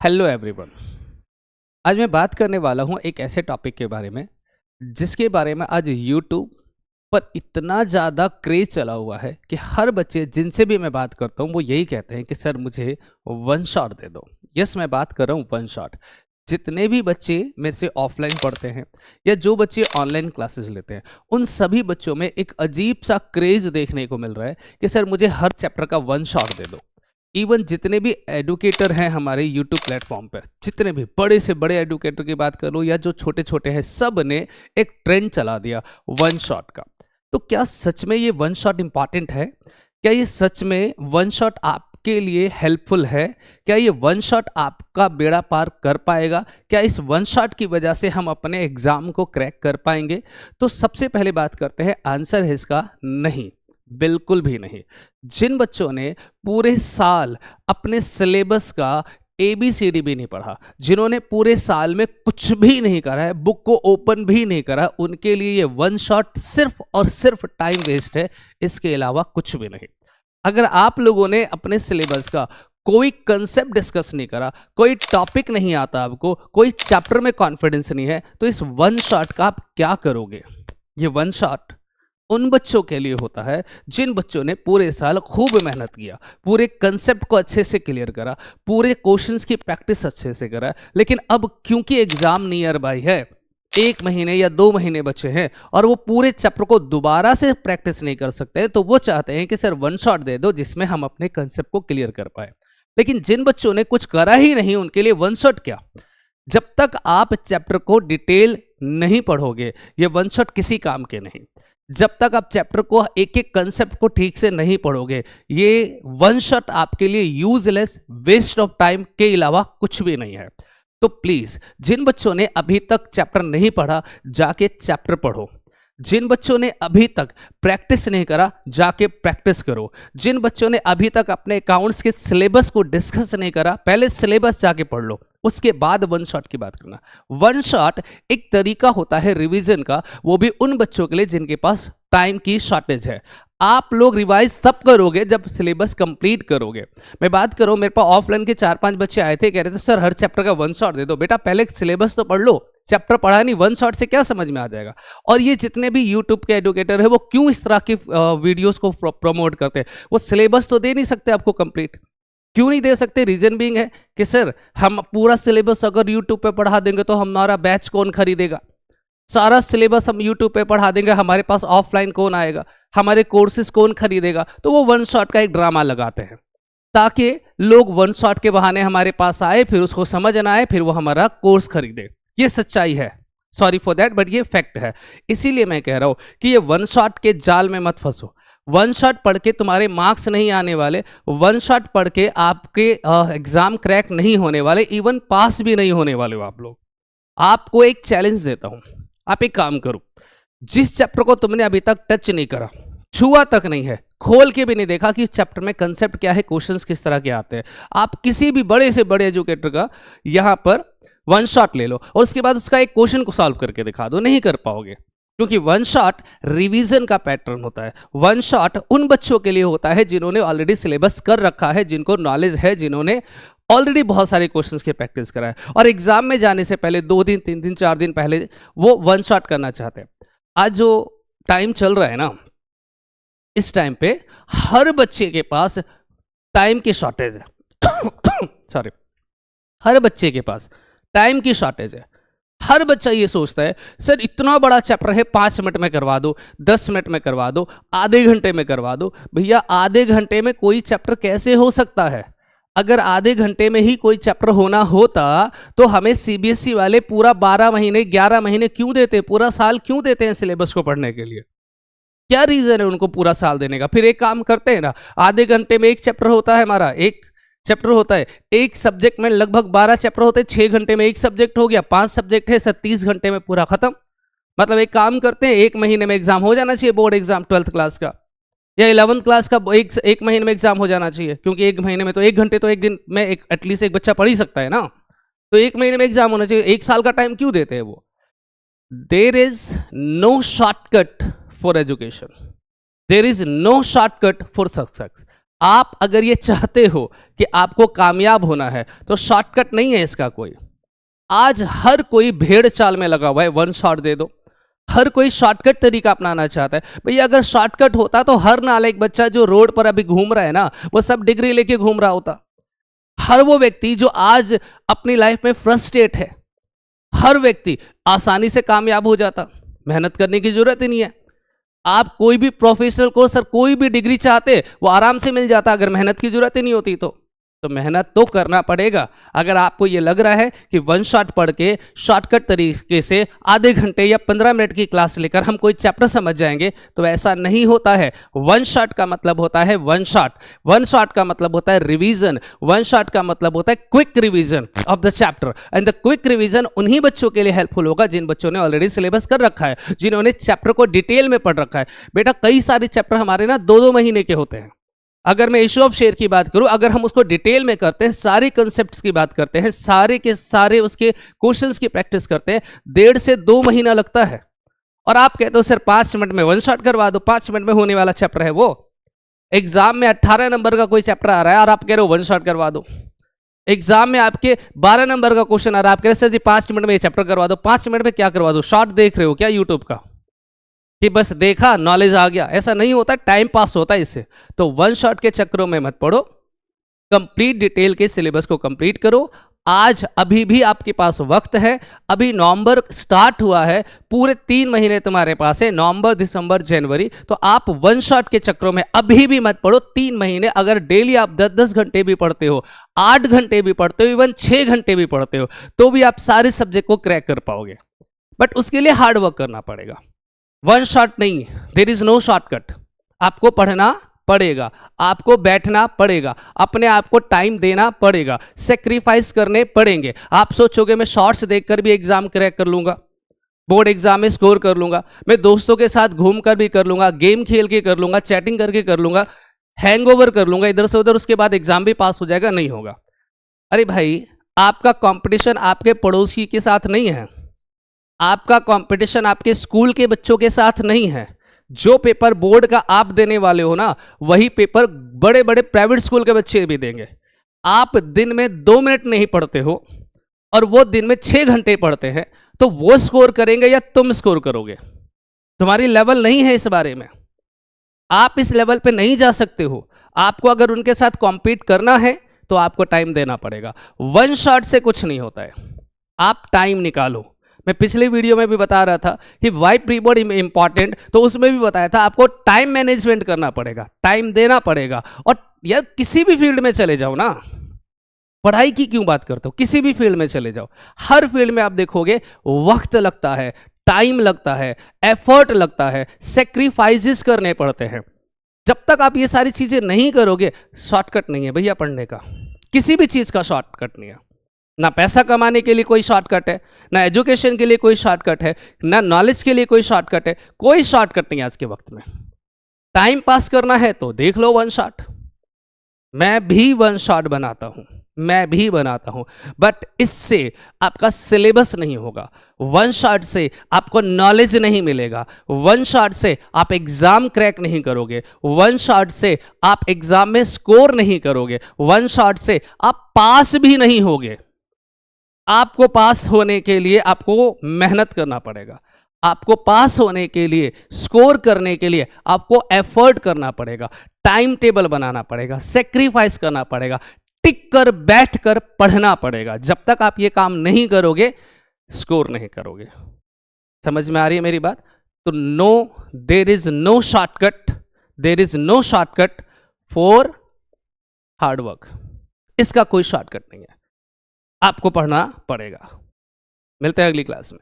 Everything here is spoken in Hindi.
Hello everyone. आज मैं बात करने वाला हूं एक ऐसे टॉपिक के बारे में जिसके बारे में आज यूट्यूब पर इतना ज़्यादा क्रेज चला हुआ है कि हर बच्चे जिनसे भी मैं बात करता हूं वो यही कहते हैं कि सर मुझे वन शॉट दे दो। यस, मैं बात कर रहा हूं वन शॉट। जितने भी बच्चे मेरे से ऑफलाइन पढ़ते हैं या जो बच्चे ऑनलाइन क्लासेस लेते हैं, उन सभी बच्चों में एक अजीब सा क्रेज देखने को मिल रहा है कि सर मुझे हर चैप्टर का वन शॉट दे दो। इवन जितने भी एडुकेटर हैं हमारे यूट्यूब प्लेटफॉर्म पर, जितने भी बड़े से बड़े एडुकेटर की बात कर लो या जो छोटे छोटे हैं, सब ने एक ट्रेंड चला दिया वन शॉट का। तो क्या सच में ये वन शॉट इंपॉर्टेंट है? क्या ये सच में वन शॉट आपके लिए हेल्पफुल है? क्या ये वन शॉट आपका बेड़ा पार कर पाएगा? क्या इस वन शॉट की वजह से हम अपने एग्जाम को क्रैक कर पाएंगे? तो सबसे पहले बात करते हैं, आंसर है इसका नहीं, बिल्कुल भी नहीं। जिन बच्चों ने पूरे साल अपने सिलेबस का ABCD भी नहीं पढ़ा, जिन्होंने पूरे साल में कुछ भी नहीं करा है, बुक को ओपन भी नहीं करा, उनके लिए ये वन शॉट सिर्फ और सिर्फ टाइम वेस्ट है, इसके अलावा कुछ भी नहीं। अगर आप लोगों ने अपने सिलेबस का कोई कंसेप्ट डिस्कस नहीं करा, कोई टॉपिक नहीं आता आपको, कोई चैप्टर में कॉन्फिडेंस नहीं है, तो इस वन शॉट का आप क्या करोगे? ये वन शॉट उन बच्चों के लिए होता है जिन बच्चों ने पूरे साल खूब मेहनत किया, पूरे कंसेप्ट को अच्छे से क्लियर करा, पूरे क्वेश्चंस की प्रैक्टिस अच्छे से करा, लेकिन अब क्योंकि एग्जाम नियर बाय है, 1 महीने या 2 महीने बचे हैं और वो पूरे चैप्टर को दोबारा से प्रैक्टिस नहीं कर सकते, तो वो चाहते हैं कि सर वन शॉट दे दो जिसमें हम अपने कंसेप्ट को क्लियर कर पाए। लेकिन जिन बच्चों ने कुछ करा ही नहीं, उनके लिए वन शॉट क्या? जब तक आप चैप्टर को डिटेल नहीं पढ़ोगे, ये वन शॉट किसी काम के नहीं। जब तक आप चैप्टर को एक एक कंसेप्ट को ठीक से नहीं पढ़ोगे, ये वन शॉट आपके लिए यूजलेस, वेस्ट ऑफ टाइम के अलावा कुछ भी नहीं है। तो प्लीज, जिन बच्चों ने अभी तक चैप्टर नहीं पढ़ा, जाके चैप्टर पढ़ो। जिन बच्चों ने अभी तक प्रैक्टिस नहीं करा, जाके प्रैक्टिस करो। जिन बच्चों ने अभी तक अपने अकाउंट्स के सिलेबस को डिस्कस नहीं करा, पहले सिलेबस जाके पढ़ लो, उसके बाद वन शॉट की बात करना। वन शॉट एक तरीका होता है रिवीजन का, वो भी उन बच्चों के लिए जिनके पास टाइम की शॉर्टेज है। आप लोग रिवाइज तब करोगे जब सिलेबस कंप्लीट करोगे। मैं बात करूं, मेरे पास ऑफलाइन के 4-5 बच्चे आए थे, कह रहे थे सर हर चैप्टर का वन शॉट दे दो। बेटा पहले सिलेबस तो पढ़ लो, चैप्टर पढ़ा नहीं, वन शॉट से क्या समझ में आ जाएगा? और ये जितने भी यूट्यूब के एडुकेटर है वो क्यों इस तरह की वीडियोस को प्रमोट करते हैं? वो सिलेबस तो दे नहीं सकते आपको कंप्लीट। क्यों नहीं दे सकते? रीजन बीइंग है कि सर हम पूरा सिलेबस अगर यूट्यूब पे पढ़ा देंगे तो हमारा बैच कौन खरीदेगा? सारा सिलेबस हम यूट्यूब पे पढ़ा देंगे, हमारे पास ऑफलाइन कौन आएगा? हमारे कोर्सेज कौन खरीदेगा? तो वो वन शॉट का एक ड्रामा लगाते हैं ताकि लोग वन शॉट के बहाने हमारे पास आए, फिर उसको समझ ना आए, फिर वो हमारा कोर्स खरीदे। ये सच्चाई है, सॉरी फॉर दैट, बट ये फैक्ट है। इसीलिए मैं कह रहा हूं कि ये वन शॉट के जाल में मत फंसो। वन शॉट पढ़ के तुम्हारे मार्क्स नहीं आने वाले, वन शॉट पढ़ के आपके एग्जाम क्रैक नहीं होने वाले, इवन पास भी नहीं होने वाले हो आप लोग। आपको एक चैलेंज देता हूं, आप एक काम करो, जिस चैप्टर को तुमने अभी तक टच नहीं करा, छुआ तक नहीं है, खोल के भी नहीं देखा कि इस चैप्टर में कंसेप्ट क्या है, क्वेश्चंस किस तरह के आते हैं, आप किसी भी बड़े से बड़े एजुकेटर का यहां पर वन शॉट ले लो और उसके बाद उसका एक क्वेश्चन को सॉल्व करके दिखा दो। नहीं कर पाओगे, क्योंकि वन शॉट रिवीजन का पैटर्न होता है। वन शॉट उन बच्चों के लिए होता है जिन्होंने ऑलरेडी सिलेबस कर रखा है, जिनको नॉलेज है, जिन्होंने ऑलरेडी बहुत सारे क्वेश्चंस की प्रैक्टिस करा है और एग्जाम में जाने से पहले 2 दिन, 3 दिन, 4 दिन पहले वो वन शॉट करना चाहते हैं। आज जो टाइम चल रहा है ना, इस टाइम पे हर बच्चे के पास टाइम की शॉर्टेज है। सॉरी, हर बच्चे के पास टाइम की शॉर्टेज है। हर बच्चा ये सोचता है सर इतना बड़ा चैप्टर है, 5 मिनट में करवा दो, 10 मिनट में करवा दो, आधे घंटे में करवा दो। भैया आधे घंटे में कोई चैप्टर कैसे हो सकता है? अगर आधे घंटे में ही कोई चैप्टर होना होता तो हमें CBSE वाले पूरा 12 महीने 11 महीने क्यों देते, पूरा साल क्यों देते हैं सिलेबस को पढ़ने के लिए? क्या रीजन है उनको पूरा साल देने का? फिर एक काम करते हैं ना, आधे घंटे में एक चैप्टर होता है, हमारा एक चैप्टर होता है, एक सब्जेक्ट में लगभग 12 चैप्टर होते हैं, 6 घंटे में एक सब्जेक्ट हो गया, 5 सब्जेक्ट है, 30 घंटे में पूरा खत्म। मतलब एक काम करते हैं, 1 महीने में एग्जाम हो जाना चाहिए, बोर्ड एग्जाम 12th क्लास का या 11th क्लास का एक महीने में एग्जाम हो जाना चाहिए, क्योंकि 1 महीने में तो 1 घंटे तो एक दिन में एटलीस्ट एक बच्चा पढ़ ही सकता है ना। तो 1 महीने में एग्जाम होना चाहिए, 1 साल का टाइम क्यों देते हैं वो? There is no shortcut for education, there is no shortcut for success. आप अगर ये चाहते हो कि आपको कामयाब होना है तो शॉर्टकट नहीं है इसका कोई। आज हर कोई भेड़ चाल में लगा हुआ है, वन शॉट दे दो। हर कोई शॉर्टकट तरीका अपनाना चाहता है। भैया अगर शॉर्टकट होता तो हर नालायक बच्चा जो रोड पर अभी घूम रहा है ना, वो सब डिग्री लेके घूम रहा होता। हर वो व्यक्ति जो आज अपनी लाइफ में फ्रस्ट्रेट है, हर व्यक्ति आसानी से कामयाब हो जाता। मेहनत करने की जरूरत ही नहीं है। आप कोई भी प्रोफेशनल कोर्स और कोई भी डिग्री चाहते वो आराम से मिल जाता अगर मेहनत की जरूरत ही नहीं होती तो मेहनत तो करना पड़ेगा। अगर आपको ये लग रहा है कि वन शॉट पढ़ के शॉर्टकट तरीके से आधे घंटे या 15 मिनट की क्लास लेकर हम कोई चैप्टर समझ जाएंगे, तो ऐसा नहीं होता है। वन शॉट का मतलब होता है वन शॉट। वन शॉट का मतलब होता है रिवीजन। वन शॉट का मतलब होता है quick revision of the chapter. And the quick revision उन्हीं बच्चों के लिए हेल्पफुल होगा जिन बच्चों ने ऑलरेडी सिलेबस कर रखा है, जिन्होंने चैप्टर को डिटेल में पढ़ रखा है। बेटा कई सारे चैप्टर हमारे ना 2-2 महीने के होते हैं। अगर मैं इशू ऑफ शेयर की बात करूं, अगर हम उसको डिटेल में करते हैं, सारे कंसेप्ट्स की बात करते हैं, सारे के सारे उसके क्वेश्चंस की प्रैक्टिस करते हैं, 1.5 से 2 महीना लगता है। और आप कहते हो सर 5 मिनट में वन शॉट करवा दो, 5 मिनट में होने वाला चैप्टर है वो। एग्जाम में 18 नंबर का कोई चैप्टर आ रहा है और आप कह रहे हो वन शॉट करवा दो। एग्जाम में आपके 12 नंबर का क्वेश्चन आ रहा है, आप कह रहे सर जी 5 मिनट में ये चैप्टर करवा दो। 5 मिनट में क्या करवा दो? शॉर्ट देख रहे हो क्या यूट्यूब का कि बस देखा नॉलेज आ गया? ऐसा नहीं होता, टाइम पास होता है इससे। तो वन शॉट के चक्करों में मत पड़ो, कंप्लीट डिटेल के सिलेबस को कंप्लीट करो। आज अभी भी आपके पास वक्त है। अभी नवंबर स्टार्ट हुआ है, पूरे 3 महीने तुम्हारे पास है, नवंबर, दिसंबर, जनवरी। तो आप वन शॉट के चक्करों में अभी भी मत पड़ो। 3 महीने अगर डेली आप 10-10 घंटे भी पढ़ते हो, 8 घंटे भी पढ़ते हो, इवन 6 घंटे भी पढ़ते हो, तो भी आप सारे सब्जेक्ट को क्रैक कर पाओगे। बट उसके लिए हार्ड वर्क करना पड़ेगा। वन शॉट नहीं, देयर इज नो शॉर्टकट। आपको पढ़ना पड़ेगा, आपको बैठना पड़ेगा, अपने आप को टाइम देना पड़ेगा, सेक्रीफाइस करने पड़ेंगे। आप सोचोगे मैं शॉर्ट्स देखकर भी एग्जाम क्रैक कर लूंगा, बोर्ड एग्जाम में स्कोर कर लूंगा, मैं दोस्तों के साथ घूमकर भी कर लूंगा, गेम खेल के कर लूंगा, चैटिंग करके कर लूंगा, हैंगओवर कर लूंगा इधर से उधर, उसके बाद एग्जाम भी पास हो जाएगा। नहीं होगा। अरे भाई आपका कंपटीशन आपके पड़ोसी के साथ नहीं है, आपका कंपटीशन आपके स्कूल के बच्चों के साथ नहीं है। जो पेपर बोर्ड का आप देने वाले हो ना, वही पेपर बड़े बड़े प्राइवेट स्कूल के बच्चे भी देंगे। आप दिन में 2 मिनट नहीं पढ़ते हो और वो दिन में 6 घंटे पढ़ते हैं, तो वो स्कोर करेंगे या तुम स्कोर करोगे? तुम्हारी लेवल नहीं है इस बारे में, आप इस लेवल पे नहीं जा सकते हो। आपको अगर उनके साथ कॉम्पीट करना है तो आपको टाइम देना पड़ेगा। वन शॉट से कुछ नहीं होता है, आप टाइम निकालो। मैं पिछले वीडियो में भी बता रहा था कि वाई प्री बोर्ड इंपॉर्टेंट, तो उसमें भी बताया था आपको टाइम मैनेजमेंट करना पड़ेगा, टाइम देना पड़ेगा। और यार किसी भी फील्ड में चले जाओ ना, पढ़ाई की क्यों बात करते हो, किसी भी फील्ड में चले जाओ, हर फील्ड में आप देखोगे वक्त लगता है, टाइम लगता है, एफर्ट लगता है, सेक्रीफाइसेस करने पड़ते हैं। जब तक आप ये सारी चीजें नहीं करोगे, शॉर्टकट नहीं है भैया पढ़ने का, किसी भी चीज का शॉर्टकट नहीं है। ना पैसा कमाने के लिए कोई शॉर्टकट है, ना एजुकेशन के लिए कोई शॉर्टकट है, ना नॉलेज के लिए कोई शॉर्टकट है, कोई शॉर्टकट नहीं है आज के वक्त में। टाइम पास करना है तो देख लो वन शॉट। मैं भी वन शॉट बनाता हूं, मैं भी बनाता हूं, बट इससे आपका सिलेबस नहीं होगा। वन शॉट से आपको नॉलेज नहीं मिलेगा, वन शॉट से आप एग्जाम क्रैक नहीं करोगे, वन शॉट से आप एग्जाम में स्कोर नहीं करोगे, वन शॉट से आप पास भी नहीं होगे। आपको पास होने के लिए आपको मेहनत करना पड़ेगा, आपको पास होने के लिए, स्कोर करने के लिए आपको एफर्ट करना पड़ेगा, टाइम टेबल बनाना पड़ेगा, सेक्रीफाइस करना पड़ेगा, टिक कर बैठ कर पढ़ना पड़ेगा। जब तक आप ये काम नहीं करोगे, स्कोर नहीं करोगे। समझ में आ रही है मेरी बात? तो no, there is no shortcut, there is no shortcut for hard work. इसका कोई शॉर्टकट नहीं है, आपको पढ़ना पड़ेगा। मिलते हैं अगली क्लास में।